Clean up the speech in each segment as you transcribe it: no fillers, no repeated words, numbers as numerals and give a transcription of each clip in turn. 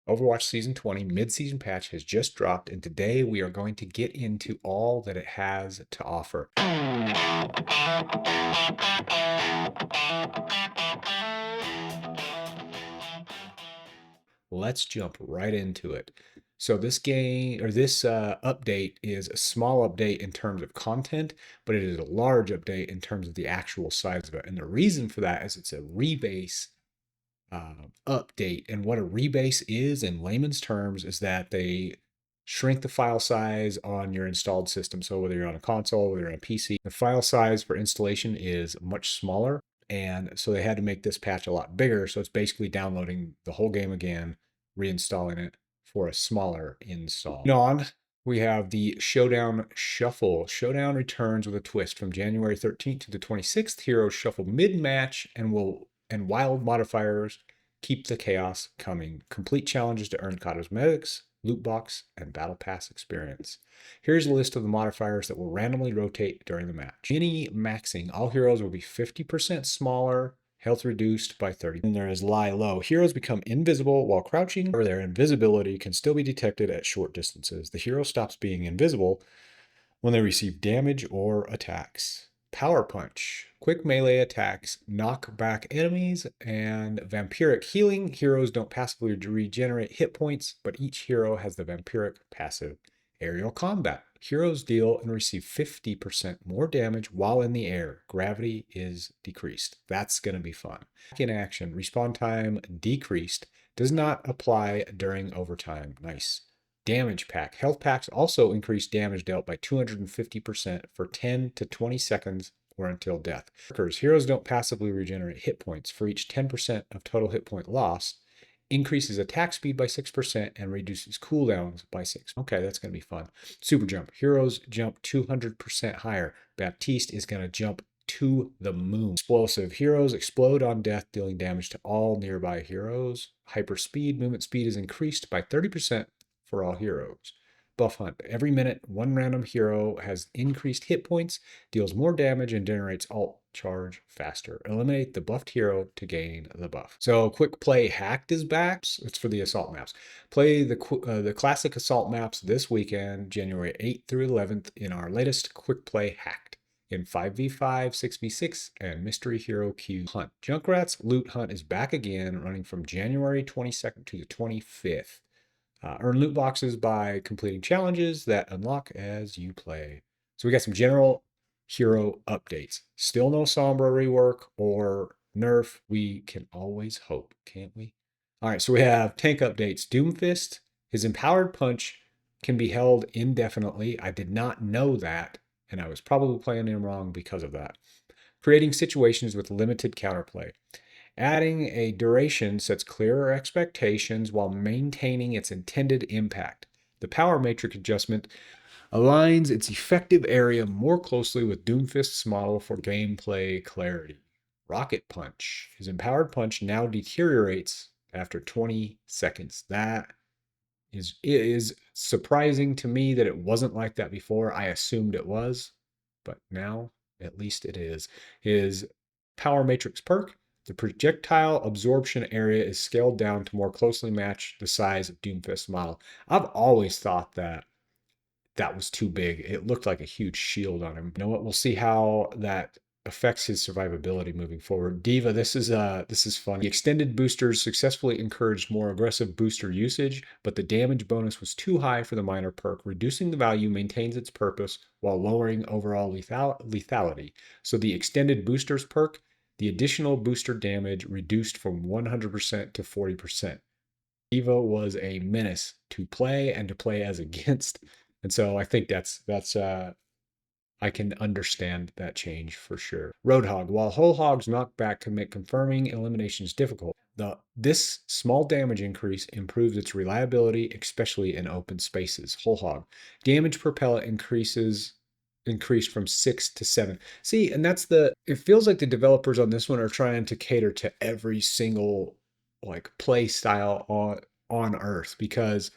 Overwatch Season 20 mid-season patch has just dropped, and today we are going to get into all that it has to offer. Let's jump right into it. So this game or this update is a small update in terms of content, but it is a large update in terms of the actual size of it. And the reason for that is it's a rebase update. And what a rebase is in layman's terms is that they shrink the file size on your installed system. So whether you're on a console, whether you're on a PC, the file size for installation is much smaller. And so they had to make this patch a lot bigger. So it's basically downloading the whole game again, reinstalling it for a smaller install. On, we have the Showdown Shuffle. Showdown returns with a twist from January 13th to the 26th. Heroes shuffle mid-match and wild modifiers keep the chaos coming. Complete challenges to earn cosmetics, loot box, and battle pass experience. Here's a list of the modifiers that will randomly rotate during the match. Mini maxing. All heroes will be 50% smaller, health reduced by 30. And there is lie low. Heroes become invisible while crouching, or their invisibility can still be detected at short distances. The hero stops being invisible when they receive damage or attacks. Power Punch. Quick melee attacks knock back enemies, and vampiric healing. Heroes don't passively regenerate hit points, but each hero has the vampiric passive. Aerial combat. Heroes deal and receive 50% more damage while in the air. Gravity is decreased. That's going to be fun. In action. Respawn time decreased. Does not apply during overtime. Nice. Damage pack. Health packs also increase damage dealt by 250% for 10 to 20 seconds or until death. Heroes don't passively regenerate hit points. For each 10% of total hit point loss, increases attack speed by 6% and reduces cooldowns by 6. Okay, that's going to be fun. Super jump. Heroes jump 200% higher. Baptiste is going to jump to the moon. Explosive. Heroes explode on death, dealing damage to all nearby heroes. Hyper speed. Movement speed is increased by 30% for all heroes. Buff hunt. Every minute, one random hero has increased hit points, deals more damage, and generates alt charge faster. Eliminate the buffed hero to gain the buff. So quick play hacked is back. It's for the assault maps. Play the classic assault maps this weekend, January 8th through 11th, in our latest quick play hacked in 5v5, 6v6, and Mystery Hero Q Hunt. Junkrat's Loot Hunt is back again, running from January 22nd to the 25th. Earn loot boxes by completing challenges that unlock as you play. So we got some general hero updates. Still no Sombra rework or nerf. We can always hope, can't we? All right, so we have tank updates. Doomfist, his empowered punch can be held indefinitely. I did not know that, and I was probably playing him wrong because of that. Creating situations with limited counterplay. Adding a duration sets clearer expectations while maintaining its intended impact. The power matrix adjustment aligns its effective area more closely with Doomfist's model for gameplay clarity. Rocket Punch. His empowered punch now deteriorates after 20 seconds. That is surprising to me that it wasn't like that before. I assumed it was, but now at least it is. His power matrix perk. The projectile absorption area is scaled down to more closely match the size of Doomfist's model. I've always thought that that was too big. It looked like a huge shield on him. You know what? We'll see how that affects his survivability moving forward. Diva, this is fun. The extended boosters successfully encouraged more aggressive booster usage, but the damage bonus was too high for the minor perk. Reducing the value maintains its purpose while lowering overall lethality. So the extended boosters perk, the additional booster damage reduced from 100% to 40%. Diva was a menace to play and to play as against. And so I think that's I can understand that change for sure. Roadhog. While Whole Hog's knockback can make confirming eliminations difficult, this small damage increase improves its reliability, especially in open spaces. Whole Hog. Damage per pellet increased from 6 to 7. See, and it feels like the developers on this one are trying to cater to every single like play style on Earth, because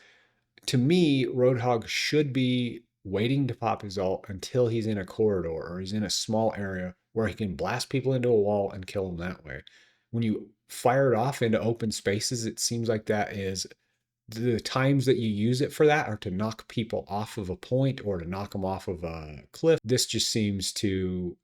to me, Roadhog should be waiting to pop his ult until he's in a corridor or he's in a small area where he can blast people into a wall and kill them that way. When you fire it off into open spaces, it seems like that is the times that you use it for that are to knock people off of a point or to knock them off of a cliff. This just seems to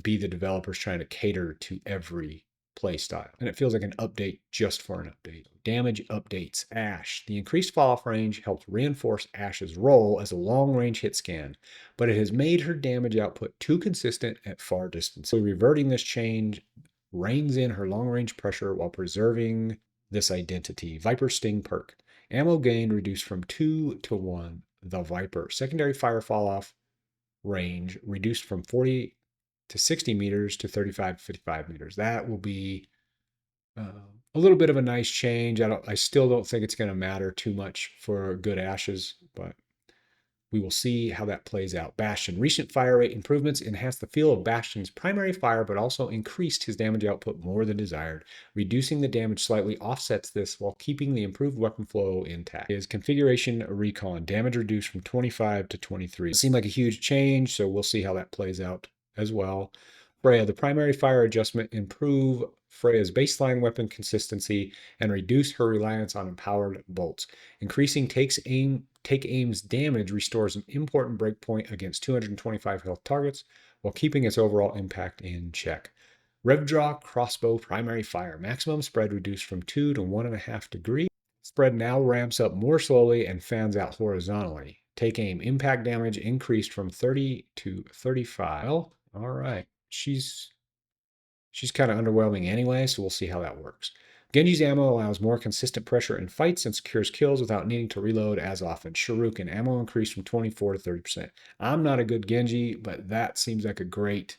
be the developers trying to cater to every play style. And it feels like an update just for an update. Damage updates Ash. The increased fall off range helps reinforce Ash's role as a long range hit scan, but it has made her damage output too consistent at far distance. So reverting this change reins in her long range pressure while preserving this identity. Viper Sting perk. Ammo gain reduced from 2 to 1. The Viper. Secondary fire fall off range reduced from 40 to 60 meters to 35 to 55 meters. That will be a little bit of a nice change. I still don't think it's going to matter too much for good Ashes, but we will see how that plays out. Bastion. Recent fire rate improvements enhanced the feel of Bastion's primary fire, but also increased his damage output more than desired. Reducing the damage slightly offsets this while keeping the improved weapon flow intact. His configuration recon. Damage reduced from 25 to 23. It seemed like a huge change, so we'll see how that plays out as well. Freya, the primary fire adjustment improve Freya's baseline weapon consistency and reduce her reliance on empowered bolts. Increasing take aim's damage restores an important breakpoint against 225 health targets while keeping its overall impact in check. Revdraw crossbow primary fire. Maximum spread reduced from 2 to 1.5 degrees. Spread now ramps up more slowly and fans out horizontally. Take aim impact damage increased from 30 to 35. Well, all right. She's kind of underwhelming anyway, so we'll see how that works. Genji's ammo allows more consistent pressure in fights and secures kills without needing to reload as often. Shuriken ammo increased from 24 to 30%. I'm not a good Genji, but that seems like a great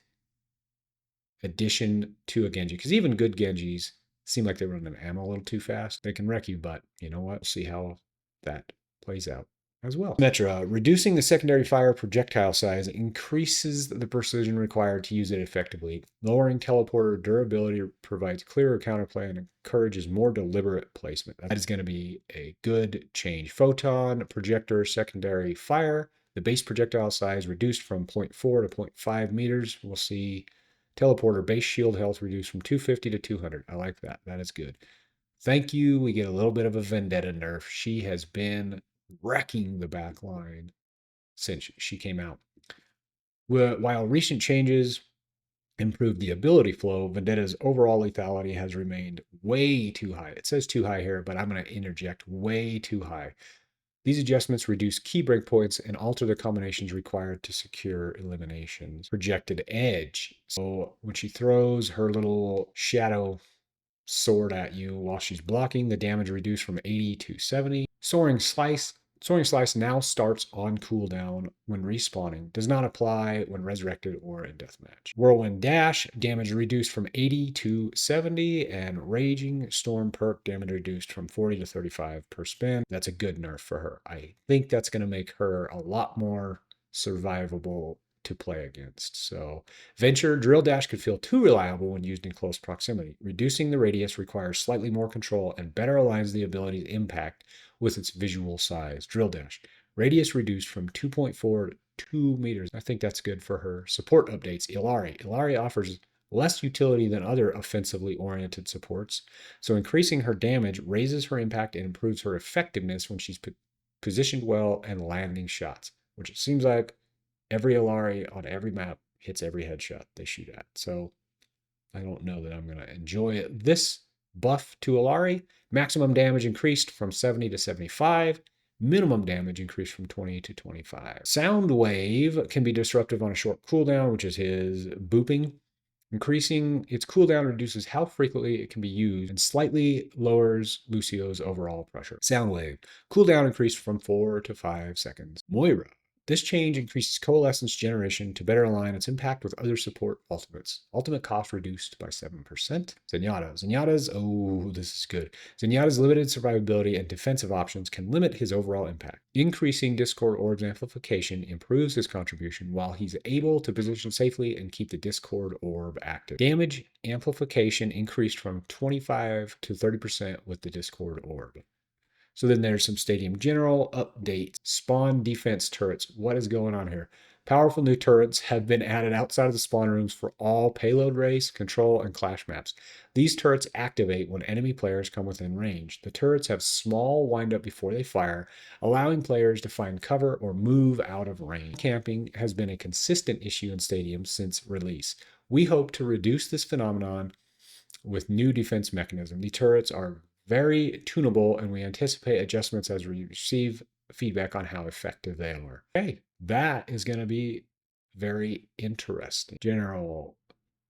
addition to a Genji, because even good Genjis seem like they run them ammo a little too fast. They can wreck you, but you know what? We'll see how that plays out as well. Metra, reducing the secondary fire projectile size increases the precision required to use it effectively. Lowering teleporter durability provides clearer counterplay and encourages more deliberate placement. That is going to be a good change. Photon projector secondary fire. The base projectile size reduced from 0.4 to 0.5 meters. We'll see teleporter base shield health reduced from 250 to 200. I like that. That is good. Thank you. We get a little bit of a Vendetta nerf. She has been wrecking the back line since she came out. While recent changes improved the ability flow, Vendetta's overall lethality has remained way too high. It says too high here, but I'm going to interject way too high. These adjustments reduce key breakpoints and alter the combinations required to secure eliminations. Projected edge. So when she throws her little shadow sword at you while she's blocking, the damage reduced from 80 to 70. Soaring Slice. Soaring Slice now starts on cooldown when respawning. Does not apply when resurrected or in deathmatch. Whirlwind Dash. Damage reduced from 80 to 70. And Raging Storm perk. Damage reduced from 40 to 35 per spin. That's a good nerf for her. I think that's going to make her a lot more survivable to play against. So Venture Drill Dash could feel too reliable when used in close proximity. Reducing the radius requires slightly more control and better aligns the ability's impact with its visual size. Drill Dash. Radius reduced from 2.4 to 2 meters. I think that's good for her. Support updates. Illari. Illari offers less utility than other offensively oriented supports, so increasing her damage raises her impact and improves her effectiveness when she's positioned well and landing shots, which it seems like every Illari on every map hits every headshot they shoot at. So I don't know that I'm going to enjoy this buff to Illari. Maximum damage increased from 70 to 75. Minimum damage increased from 20 to 25. Sound Wave can be disruptive on a short cooldown, which is his booping. Increasing its cooldown reduces how frequently it can be used and slightly lowers Lucio's overall pressure. Soundwave. Cooldown increased from 4 to 5 seconds. Moira. This change increases coalescence generation to better align its impact with other support ultimates. Ultimate cost reduced by 7%. Zenyatta. Zenyatta's, oh, this is good. Zenyatta's limited survivability and defensive options can limit his overall impact. Increasing Discord Orb's amplification improves his contribution while he's able to position safely and keep the Discord Orb active. Damage amplification increased from 25 to 30% with the Discord Orb. So then there's some Stadium General updates. Spawn defense turrets. What is going on here? Powerful new turrets have been added outside of the spawn rooms for all payload race, control, and clash maps. These turrets activate when enemy players come within range. The turrets have small windup before they fire, allowing players to find cover or move out of range. Camping has been a consistent issue in stadiums since release. We hope to reduce this phenomenon with new defense mechanism. The turrets are very tunable, and we anticipate adjustments as we receive feedback on how effective they are. Okay, that is going to be very interesting. General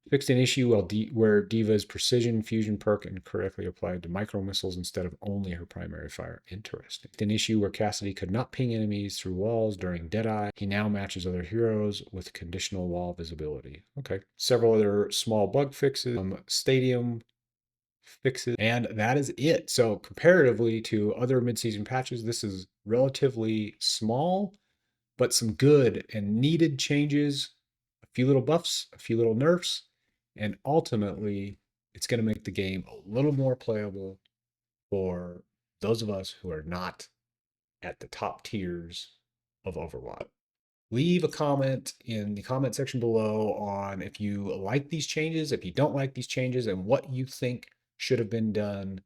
fixed an issue where Diva's precision fusion perk incorrectly applied to micro missiles instead of only her primary fire. Interesting. An issue where Cassidy could not ping enemies through walls during Deadeye. He now matches other heroes with conditional wall visibility. Okay. Several other small bug fixes, stadium fixes, and that is it. So comparatively to other mid-season patches, this is relatively small, but some good and needed changes, a few little buffs, a few little nerfs, and ultimately it's going to make the game a little more playable for those of us who are not at the top tiers of Overwatch. Leave a comment in the comment section below on if you like these changes, if you don't like these changes, and what you think should have been done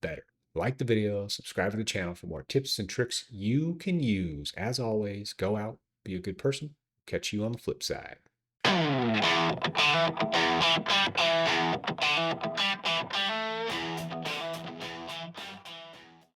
better. Like the video, subscribe to the channel for more tips and tricks you can use. As always, go out, be a good person. Catch you on the flip side.